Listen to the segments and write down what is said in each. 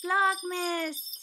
Vlogmas!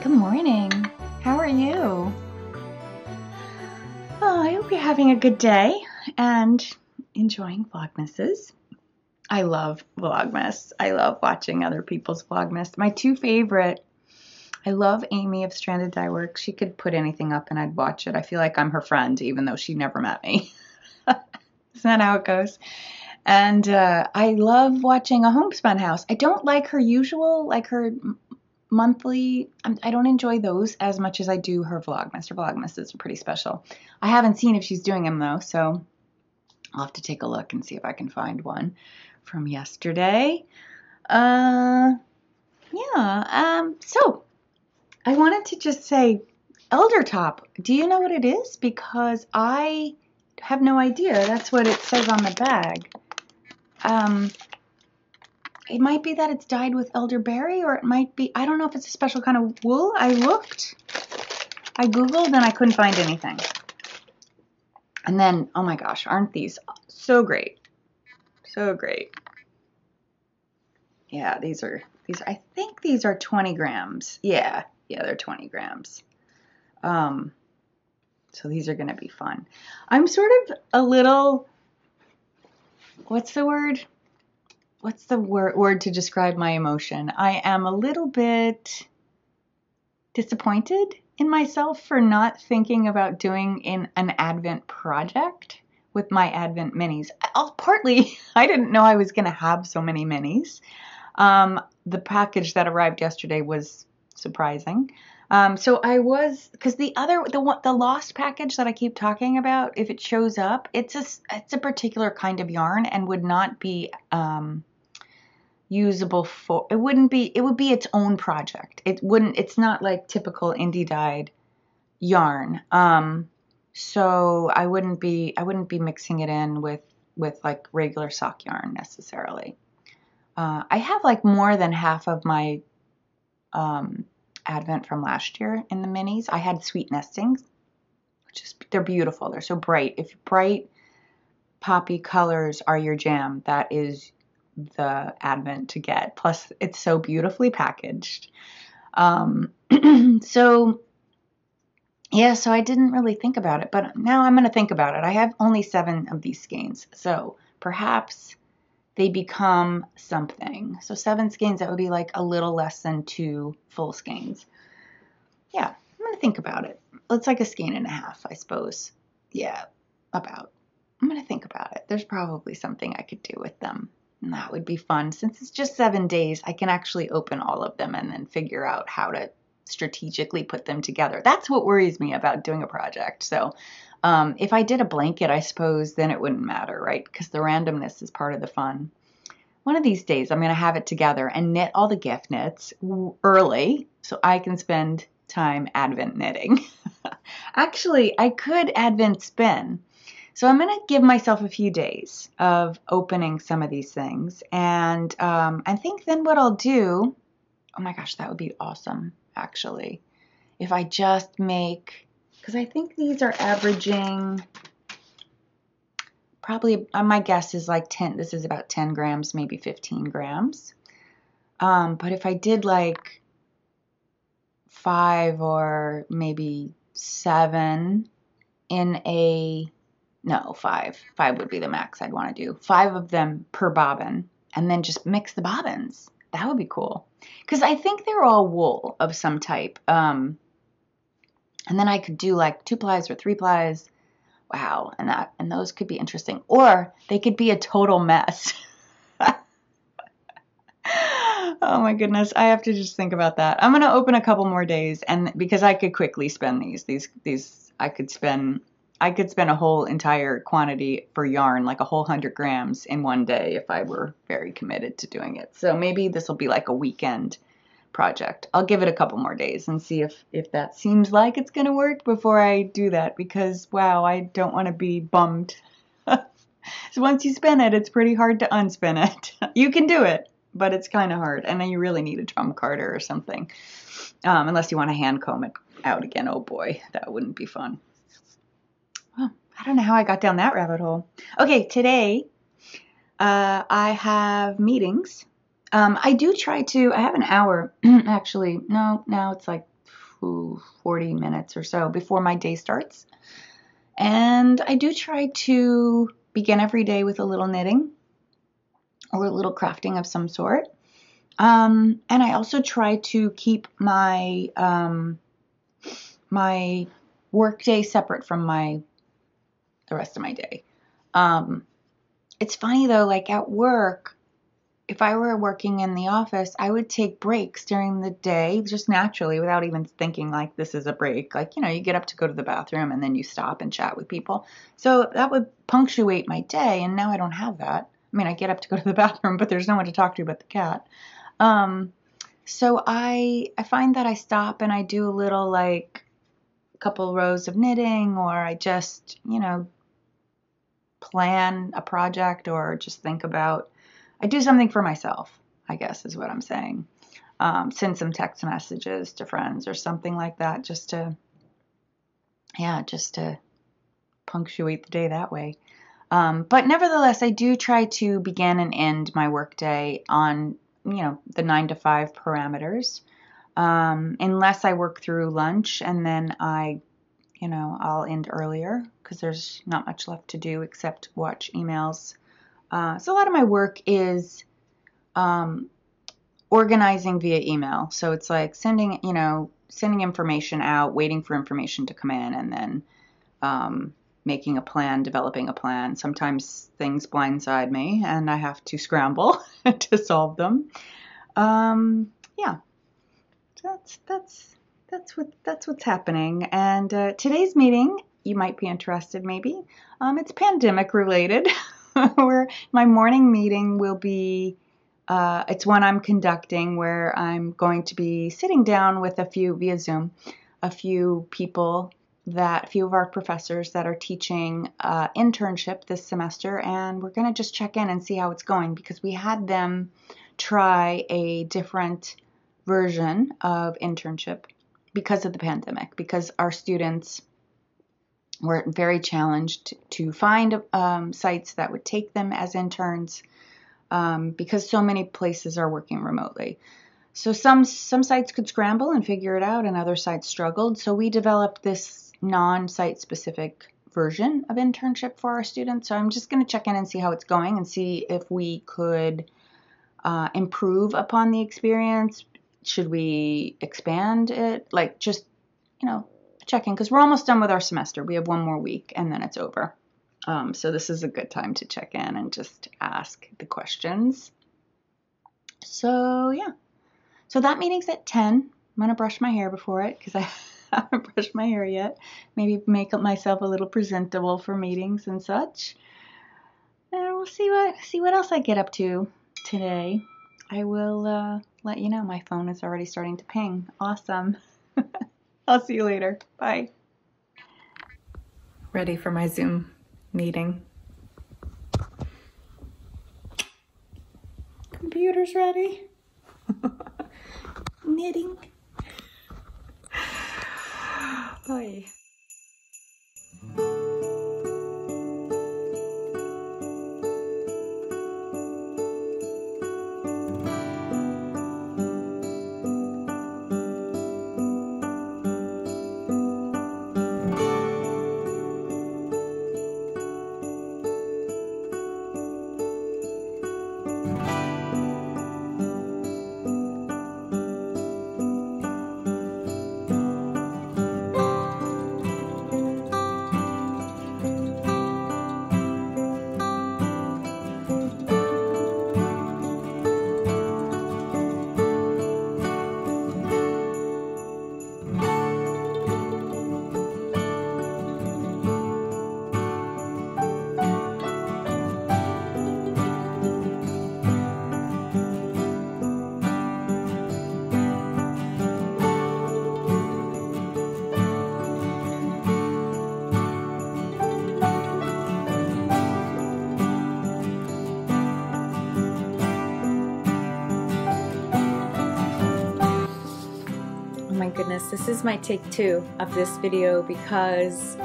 Good morning. How are you? Oh, I hope you're having a good day and enjoying Vlogmases. I love Vlogmas. I love watching other people's Vlogmas. My two favorite, I love Amy of Stranded Dye Works. She could put anything up and I'd watch it. I feel like I'm her friend, even though she never met me. Isn't that how it goes? And I love watching A Homespun House. I don't like her usual, like her monthly. I don't enjoy those as much as I do her Vlogmas. Her Vlogmases are pretty special. I haven't seen if she's doing them though, so I'll have to take a look and see if I can find one from yesterday. So I wanted to just say, Elder Top, do you know what it is? Because I have no idea. That's what it says on the bag. It might be that it's dyed with elderberry, or it might be, I don't know if it's a special kind of wool. I Googled and I couldn't find anything. And then, oh my gosh, aren't these so great? So great. Yeah, I think these are 20 grams. Yeah, they're 20 grams. So these are going to be fun. I'm sort of a little, what's the word? What's the word to describe my emotion? I am a little bit disappointed in myself for not thinking about doing an Advent project with my Advent minis. Partly, I didn't know I was going to have so many minis. The package that arrived yesterday was surprising. So I was, because the lost package that I keep talking about, if it shows up, it's a particular kind of yarn and would not be usable for, it would be its own project. It's not like typical indie dyed yarn. So I wouldn't be mixing it in with like regular sock yarn necessarily. I have like more than half of my Advent from last year in the minis. I had Sweet Nestings, they're beautiful. They're so bright. If bright poppy colors are your jam, that is the Advent to get. Plus, it's so beautifully packaged. So I didn't really think about it, but now I'm going to think about it. I have only 7 of these skeins, so perhaps they become something. So 7 skeins, that would be like a little less than 2 full skeins. Yeah, I'm going to think about it. It's like a skein and a half, I suppose. Yeah, about. I'm going to think about it. There's probably something I could do with them. And that would be fun. Since it's just 7 days, I can actually open all of them and then figure out how to strategically put them together. That's what worries me about doing a project. So if I did a blanket, I suppose, then it wouldn't matter, right? Because the randomness is part of the fun. One of these days, I'm going to have it together and knit all the gift knits early so I can spend time Advent knitting. Actually, I could Advent spin. So I'm going to give myself a few days of opening some of these things. And I think then what I'll do, oh my gosh, that would be awesome, actually. If I just make, because I think these are averaging, probably, my guess is like 10, this is about 10 grams, maybe 15 grams. But if I did like 5 or maybe 7 in a, no, 5 would be the max I'd want to do. 5 of them per bobbin, and then just mix the bobbins. That would be cool. Because I think they're all wool of some type. And then I could do like 2 plies or 3 plies. Wow, and those could be interesting. Or they could be a total mess. Oh my goodness, I have to just think about that. I'm gonna open a couple more days, and because I could quickly spend these I could spend a whole entire quantity for yarn, like a whole 100 grams in one day if I were very committed to doing it. So maybe this will be like a weekend project. I'll give it a couple more days and see if that seems like it's going to work before I do that, because wow, I don't want to be bummed. So once you spin it, it's pretty hard to unspin it. You can do it, but it's kind of hard. And then you really need a drum carder or something. Unless you want to hand comb it out again. Oh boy, that wouldn't be fun. Well, I don't know how I got down that rabbit hole. Okay, today I have meetings. I do try to, I have an hour, actually, no, now it's like 40 minutes or so before my day starts. And I do try to begin every day with a little knitting or a little crafting of some sort. And I also try to keep my my work day separate from the rest of my day. It's funny though, like at work, if I were working in the office, I would take breaks during the day just naturally without even thinking like this is a break. Like, you know, you get up to go to the bathroom and then you stop and chat with people. So that would punctuate my day, and now I don't have that. I mean, I get up to go to the bathroom, but there's no one to talk to but the cat. So I find that I stop and I do a little, like a couple rows of knitting, or I just, you know, plan a project, or just think about, I do something for myself, I guess is what I'm saying. Send some text messages to friends or something like that, just to punctuate the day that way. But nevertheless, I do try to begin and end my workday on, you know, the 9 to 5 parameters, unless I work through lunch, and then I'll end earlier because there's not much left to do except watch emails. So a lot of my work is organizing via email. So it's like sending information out, waiting for information to come in, and then making a plan, developing a plan. Sometimes things blindside me and I have to scramble to solve them. Yeah, that's what's happening. And today's meeting, you might be interested maybe. It's pandemic related. Where my morning meeting will be, it's one I'm conducting where I'm going to be sitting down with via Zoom, a few of our professors that are teaching internship this semester, and we're going to just check in and see how it's going, because we had them try a different version of internship because of the pandemic, because our students were very challenged to find sites that would take them as interns, because so many places are working remotely. So some sites could scramble and figure it out, and other sites struggled. So we developed this non-site specific version of internship for our students. So I'm just going to check in and see how it's going, and see if we could improve upon the experience. Should we expand it? Like, just, you know, check in, because we're almost done with our semester. We have one more week and then it's over. So this is a good time to check in and just ask the questions. So yeah. So that meeting's at 10. I'm going to brush my hair before it, because I haven't brushed my hair yet. Maybe make myself a little presentable for meetings and such. And we'll see what else I get up to today. I will let you know. My phone is already starting to ping. Awesome. I'll see you later. Bye. Ready for my Zoom meeting. Computer's ready. Knitting. Bye. Goodness, this is my take 2 of this video, because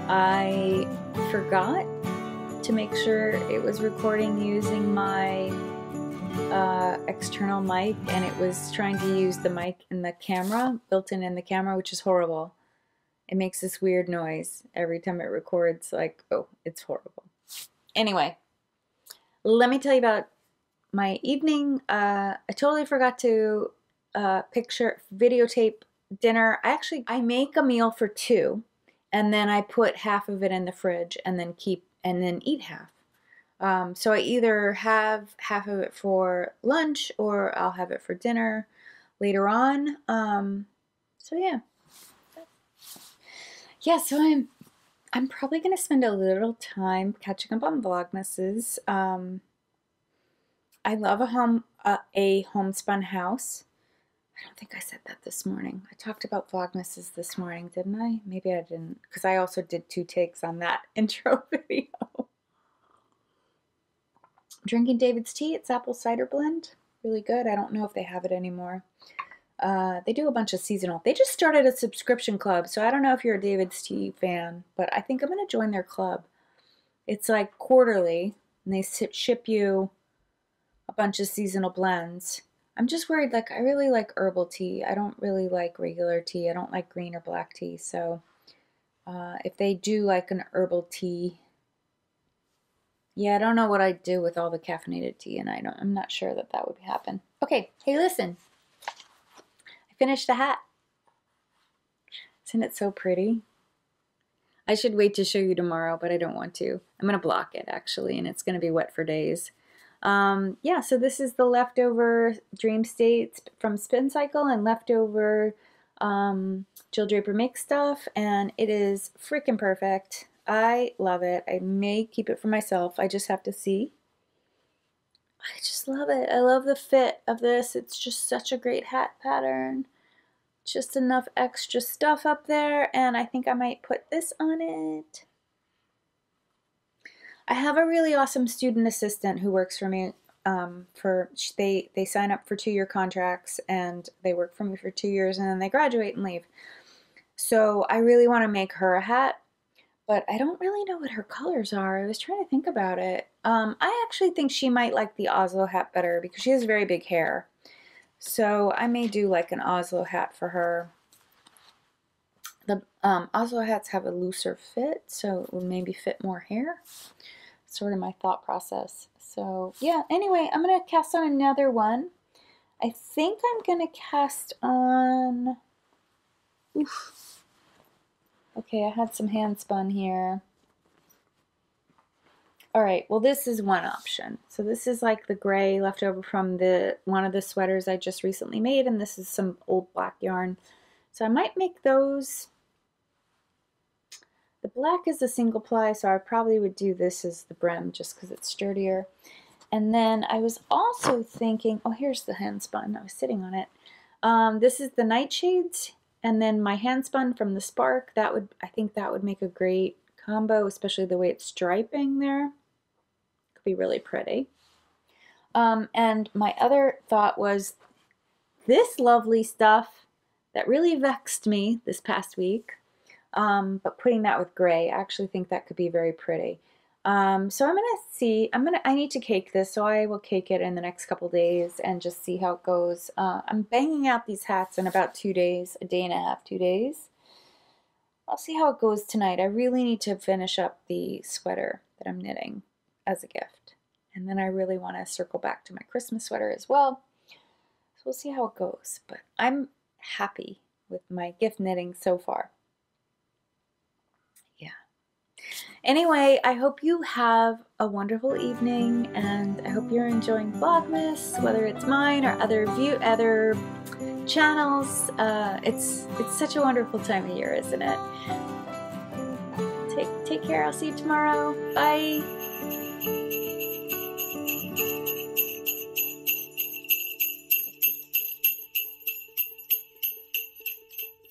I forgot to make sure it was recording using my external mic, and it was trying to use the mic in the camera, built in the camera, which is horrible. It makes this weird noise every time it records, like, oh, it's horrible. Anyway, let me tell you about my evening. I totally forgot to videotape dinner. I make a meal for 2, and then I put half of it in the fridge and then eat half. So I either have half of it for lunch or I'll have it for dinner later on. So yeah. Yeah, so I'm probably gonna spend a little time catching up on Vlogmases. I love a homespun house. I don't think I said that this morning. I talked about Vlogmases this morning, didn't I? Maybe I didn't, because I also did 2 takes on that intro video. Drinking David's tea. It's apple cider blend. Really good. I don't know if they have it anymore. They do a bunch of seasonal. They just started a subscription club, so I don't know if you're a David's tea fan, but I think I'm going to join their club. It's like quarterly, and they ship you a bunch of seasonal blends. I'm just worried, like, I really like herbal tea. I don't really like regular tea. I don't like green or black tea, so if they do like an herbal tea, yeah, I don't know what I'd do with all the caffeinated tea, and I'm not sure that would happen. Okay, hey, listen. I finished the hat. Isn't it so pretty? I should wait to show you tomorrow, but I don't want to. I'm going to block it, actually, and it's going to be wet for days. Yeah, so this is the leftover Dream States from Spin Cycle and leftover Jill Draper Make stuff, and it is freaking perfect. I love it. I may keep it for myself. I just have to see. I just love it. I love the fit of this. It's just such a great hat pattern. Just enough extra stuff up there, and I think I might put this on it. I have a really awesome student assistant who works for me. They sign up for 2-year contracts, and they work for me for 2 years, and then they graduate and leave. So I really want to make her a hat, but I don't really know what her colors are. I was trying to think about it. I actually think she might like the Oslo hat better because she has very big hair. So I may do like an Oslo hat for her. The Oslo hats have a looser fit, so it will maybe fit more hair. Sort of my thought process. So yeah, anyway, I'm going to cast on another one. I think I'm going to cast on... Oof. Okay, I had some hand spun here. Alright, well this is one option. So this is like the gray left over from one of the sweaters I just recently made, and this is some old black yarn. So I might make those. The black is a single ply, so I probably would do this as the brim just because it's sturdier. And then I was also thinking, oh, here's the hand spun. I was sitting on it. This is the nightshades. And then my hand spun from the Spark, I think that would make a great combo, especially the way it's striping there. Could be really pretty. And my other thought was this lovely stuff that really vexed me this past week, but putting that with gray, I actually think that could be very pretty. So I'm gonna see. I need to cake this, so I will cake it in the next couple days and just see how it goes. I'm banging out these hats in about 2 days, a day and a half, 2 days. I'll see how it goes tonight. I really need to finish up the sweater that I'm knitting as a gift, and then I really want to circle back to my Christmas sweater as well. So we'll see how it goes. But I'm happy with my gift knitting so far. Anyway, I hope you have a wonderful evening, and I hope you're enjoying Vlogmas, whether it's mine or other channels. It's such a wonderful time of year, isn't it? Take care. I'll see you tomorrow. Bye.